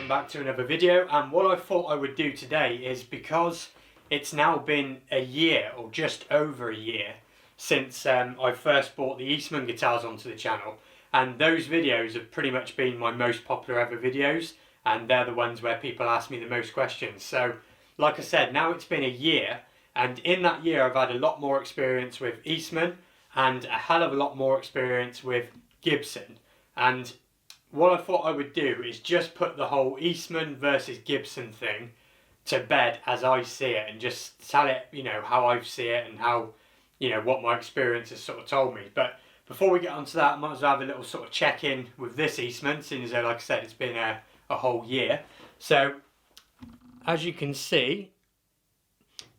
welcome back to another video. And what I thought I would do today is, because it's now been a year or just over a year since I first brought the Eastman guitars onto the channel, and those videos have pretty much been my most popular ever videos, and they're the ones where people ask me the most questions. So like I said, now it's been a year, and in that year I've had a lot more experience with Eastman and a hell of a lot more experience with Gibson. And what I thought I would do is just put the whole Eastman versus Gibson thing to bed as I see it, and just tell it, you know, how I see it and how, you know, what my experience has sort of told me. But before we get onto that, I might as well have a little sort of check-in with this Eastman, seeing as though, like I said, it's been a whole year. So as you can see,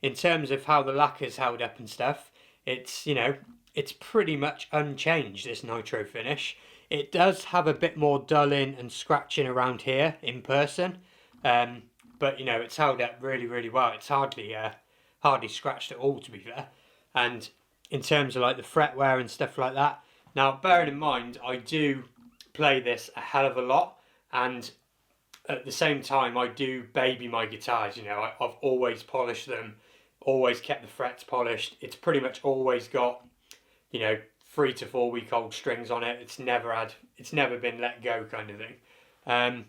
in terms of how the lacquer's held up and stuff, it's, you know, it's pretty much unchanged, this nitro finish. It does have a bit more dulling and scratching around here in person, but you know, it's held up really, really well. It's hardly scratched at all, to be fair. And in terms of like the fret wear and stuff like that, now bearing in mind I do play this a hell of a lot, and at the same time I do baby my guitars. You know, I've always polished them, always kept the frets polished. It's pretty much always got, you know, 3 to 4 week old strings on it. It's never been let go, kind of thing.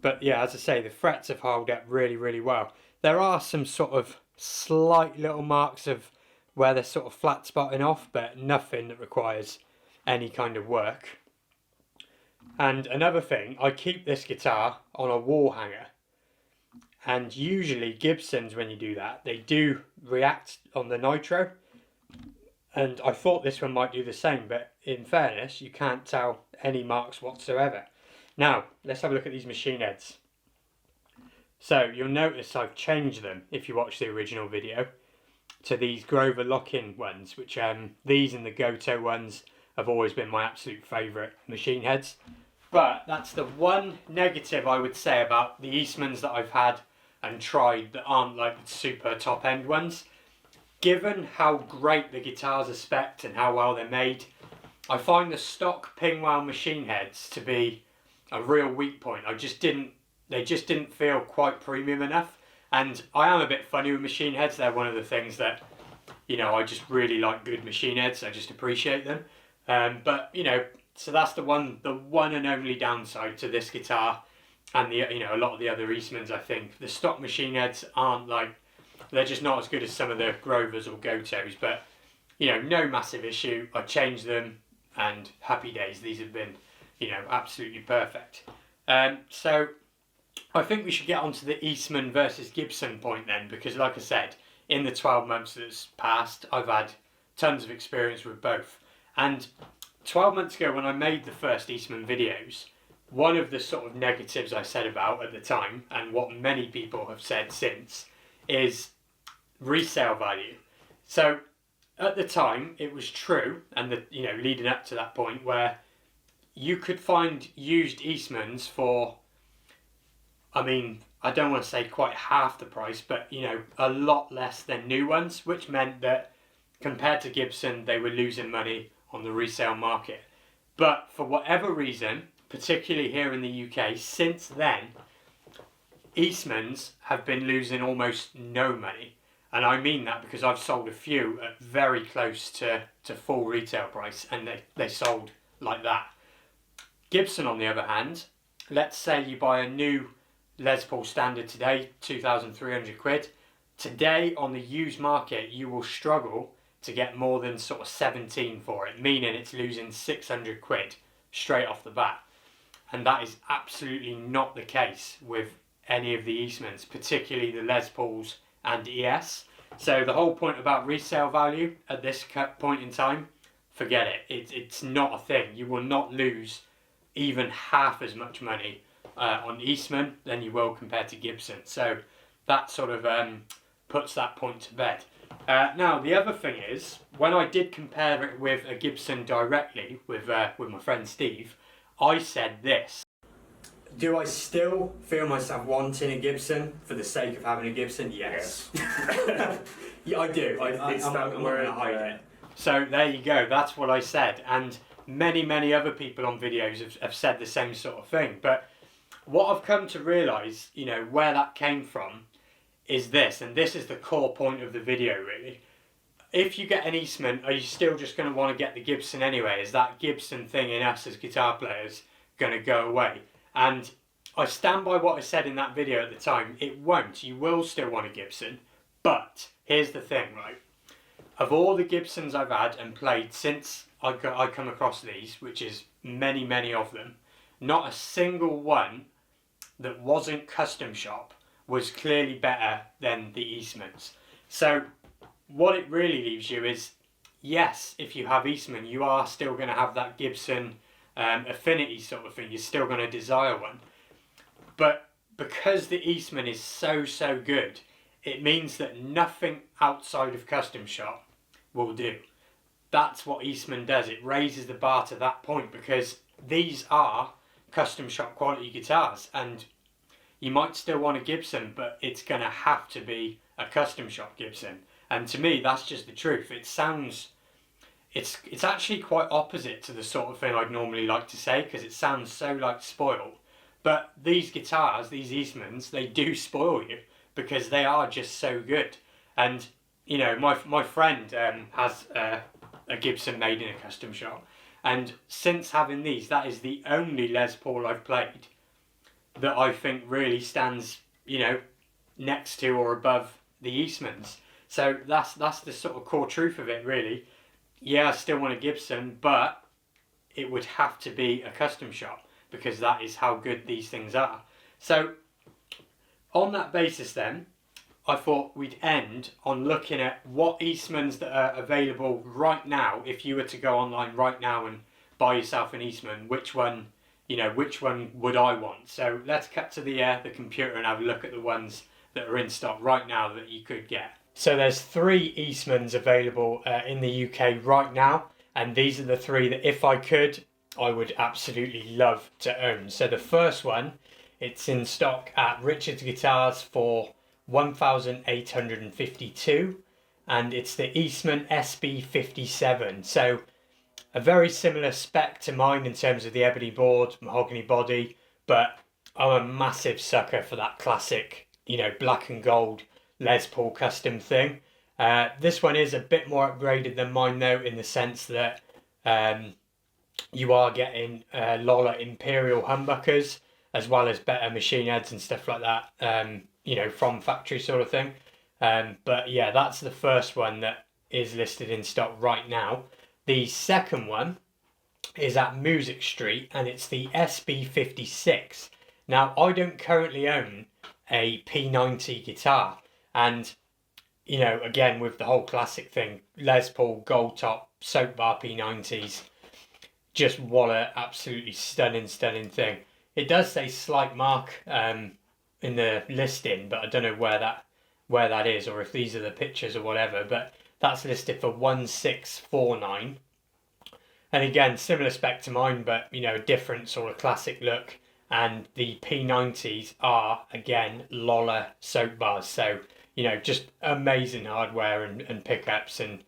But yeah, as I say, the frets have held up really, really well. There are some sort of slight little marks of where they're sort of flat spotting off, but nothing that requires any kind of work. And another thing, I keep this guitar on a wall hanger, and usually Gibsons, when you do that, they do react on the nitro. And I thought this one might do the same, but in fairness, you can't tell any marks whatsoever. Now, let's have a look at these machine heads. So you'll notice I've changed them, if you watch the original video, to these Grover lock-in ones, which these and the Goto ones have always been my absolute favourite machine heads. But that's the one negative I would say about the Eastmans that I've had and tried that aren't like the super top end ones. Given how great the guitars are spec'd and how well they're made, I find the stock Pingwell machine heads to be a real weak point. They just didn't feel quite premium enough. And I am a bit funny with machine heads. They're one of the things that, you know, I just really like good machine heads. I just appreciate them. But, you know, so that's the one and only downside to this guitar and the, you know, a lot of the other Eastmans. I think the stock machine heads aren't like, they're just not as good as some of the Grovers or Gotos, but, you know, no massive issue. I changed them and happy days. These have been, you know, absolutely perfect. So I think we should get onto the Eastman versus Gibson point then, because like I said, in the 12 months that's passed, I've had tons of experience with both. And 12 months ago when I made the first Eastman videos, one of the sort of negatives I said about at the time, and what many people have said since, is resale value. So at the time it was true, and the, you know, leading up to that point, where you could find used Eastmans for, I mean, I don't want to say quite half the price, but, you know, a lot less than new ones, which meant that compared to Gibson they were losing money on the resale market. But for whatever reason, particularly here in the UK, since then Eastmans have been losing almost no money. And I mean that because I've sold a few at very close to full retail price, and they sold like that. Gibson, on the other hand, let's say you buy a new Les Paul Standard today, 2,300 quid. Today on the used market, you will struggle to get more than sort of 17 for it, meaning it's losing 600 quid straight off the bat. And that is absolutely not the case with any of the Eastmans, particularly the Les Pauls and ES. So the whole point about resale value at this point in time, forget it. It's not a thing. You will not lose even half as much money on Eastman than you will compared to Gibson. So that sort of puts that point to bed. Now the other thing is, when I did compare it with a Gibson directly with my friend Steve, I said this: do I still feel myself wanting a Gibson for the sake of having a Gibson? Yes. Yeah, I do. I'm not going to hide it. So there you go. That's what I said. And many other people on videos have said the same sort of thing. But what I've come to realise, you know, where that came from is this, and this is the core point of the video really. If you get an Eastman, are you still just going to want to get the Gibson anyway? Is that Gibson thing in us as guitar players going to go away? And I stand by what I said in that video at the time. It won't. You will still want a Gibson. But here's the thing, right? Of all the Gibsons I've had and played since I come across these, which is many, many of them, not a single one that wasn't custom shop was clearly better than the Eastmans. So what it really leaves you is, yes, if you have Eastman, you are still going to have that Gibson affinity sort of thing. You're still going to desire one. But because the Eastman is so good, it means that nothing outside of custom shop will do. That's what Eastman does. It raises the bar to that point, because these are custom shop quality guitars, and you might still want a Gibson, but it's going to have to be a custom shop Gibson. And to me, that's just the truth. It sounds, it's actually quite opposite to the sort of thing I'd normally like to say, because it sounds so like spoiled. But these guitars, these Eastmans, they do spoil you, because they are just so good. And, you know, my friend has a Gibson made in a custom shop. And since having these, that is the only Les Paul I've played that I think really stands, you know, next to or above the Eastmans. So that's the sort of core truth of it, really. Yeah, I still want a Gibson, but it would have to be a custom shop, because that is how good these things are. So on that basis then, I thought we'd end on looking at what Eastmans that are available right now. If you were to go online right now and buy yourself an Eastman, which one, you know, which one would I want? So let's cut to the computer and have a look at the ones that are in stock right now that you could get. So there's 3 Eastmans available in the UK right now, and these are the 3 that if I could, I would absolutely love to own. So the first one, it's in stock at Richard's Guitars for $1,852, and it's the Eastman SB57. So a very similar spec to mine in terms of the ebony board, mahogany body, but I'm a massive sucker for that classic, you know, black and gold Les Paul custom thing. This one is a bit more upgraded than mine though, in the sense that you are getting Lola Imperial humbuckers, as well as better machine heads and stuff like that, you know, from factory sort of thing. But yeah, that's the first one that is listed in stock right now. The second one is at Music Street, and it's the SB56. Now, I don't currently own a P90 guitar, and, you know, again, with the whole classic thing, Les Paul gold top soap bar P90s, just what a absolutely stunning thing. It does say slight mark in the listing, but I don't know where that is, or if these are the pictures or whatever, but that's listed for 1649. And again, similar spec to mine, but, you know, a different sort of classic look. And the P90s are, again, Lola soap bars. So, you know, just amazing hardware and pickups. And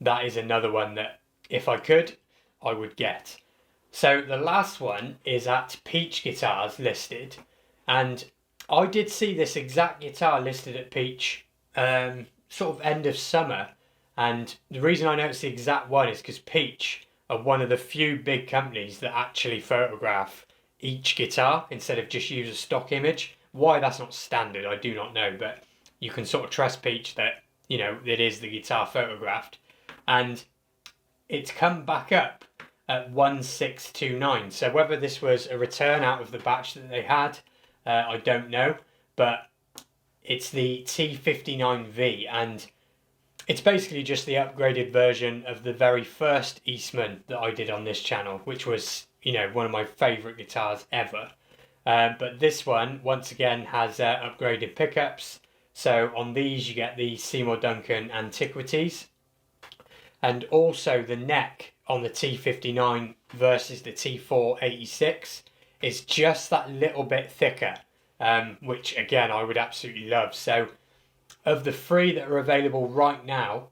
that is another one that, if I could, I would get. So the last one is at Peach Guitars listed. And I did see this exact guitar listed at Peach sort of end of summer. And the reason I know it's the exact one is because Peach are one of the few big companies that actually photograph each guitar instead of just use a stock image. Why that's not standard, I do not know, but you can sort of trust Peach that, you know, it is the guitar photographed. And it's come back up at 1629. So whether this was a return out of the batch that they had, I don't know, but it's the T59V, and it's basically just the upgraded version of the very first Eastman that I did on this channel, which was, you know, one of my favourite guitars ever. But this one, once again, has upgraded pickups. So on these you get the Seymour Duncan Antiquities. And also the neck on the T59 versus the T486 is just that little bit thicker, which again I would absolutely love. So of the 3 that are available right now,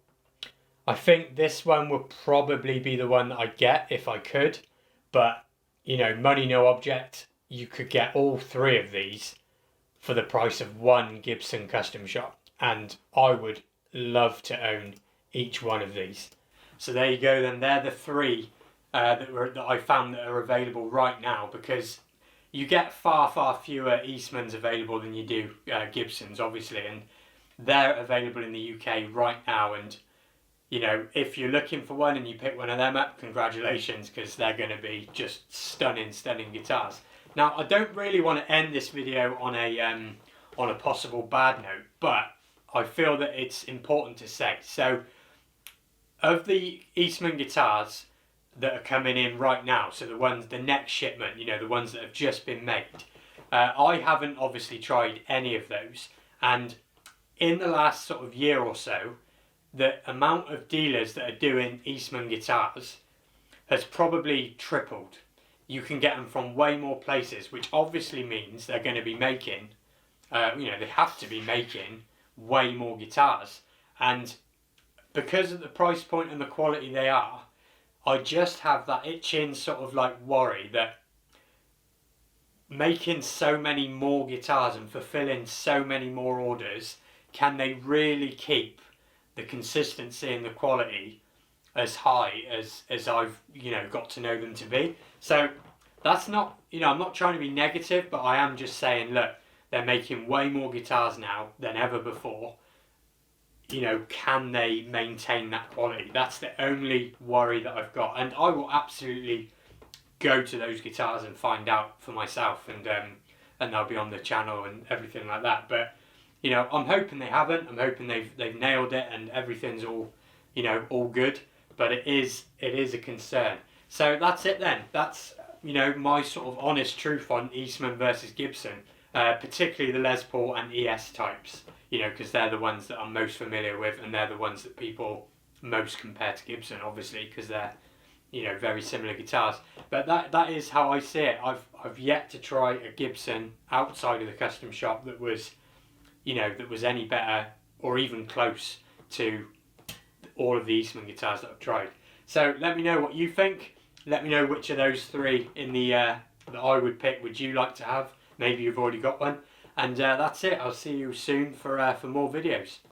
I think this one would probably be the one that I'd get if I could. But, you know, money no object. you could get all three of these for the price of one Gibson custom shop, and I would love to own each one of these. So there you go then, they're the three that I found that are available right now, because you get far fewer Eastmans available than you do Gibsons, obviously, and they're available in the UK right now. And you know, if you're looking for one and you pick one of them up, congratulations, because they're going to be just stunning guitars. Now, I don't really want to end this video on a possible bad note, but I feel that it's important to say. So, of the Eastman guitars that are coming in right now, so the next shipment, you know, the ones that have just been made, I haven't obviously tried any of those. And in the last sort of year or so, the amount of dealers that are doing Eastman guitars has probably tripled. You can get them from way more places, which obviously means they're going to be making, you know, they have to be making way more guitars. And because of the price point and the quality they are, I just have that itching sort of like worry that making so many more guitars and fulfilling so many more orders, can they really keep the consistency and the quality as high as I've, you know, got to know them to be? So that's not, you know, I'm not trying to be negative, but I am just saying, look, they're making way more guitars now than ever before. You know, can they maintain that quality? That's the only worry that I've got, and I will absolutely go to those guitars and find out for myself, and they'll be on the channel and everything like that. But you know, I'm hoping they haven't. I'm hoping they've nailed it and everything's all, you know, all good. But it is a concern. So that's it then. That's, you know, my sort of honest truth on Eastman versus Gibson, particularly the Les Paul and ES types. You know, because they're the ones that I'm most familiar with, and they're the ones that people most compare to Gibson, obviously, because they're, you know, very similar guitars. But that is how I see it. I've yet to try a Gibson outside of the custom shop that was, you know, that was any better or even close to all of the Eastman guitars that I've tried. So let me know what you think. Let me know which of those three in the that I would pick would you like to have. Maybe you've already got one. And that's it. I'll see you soon for more videos.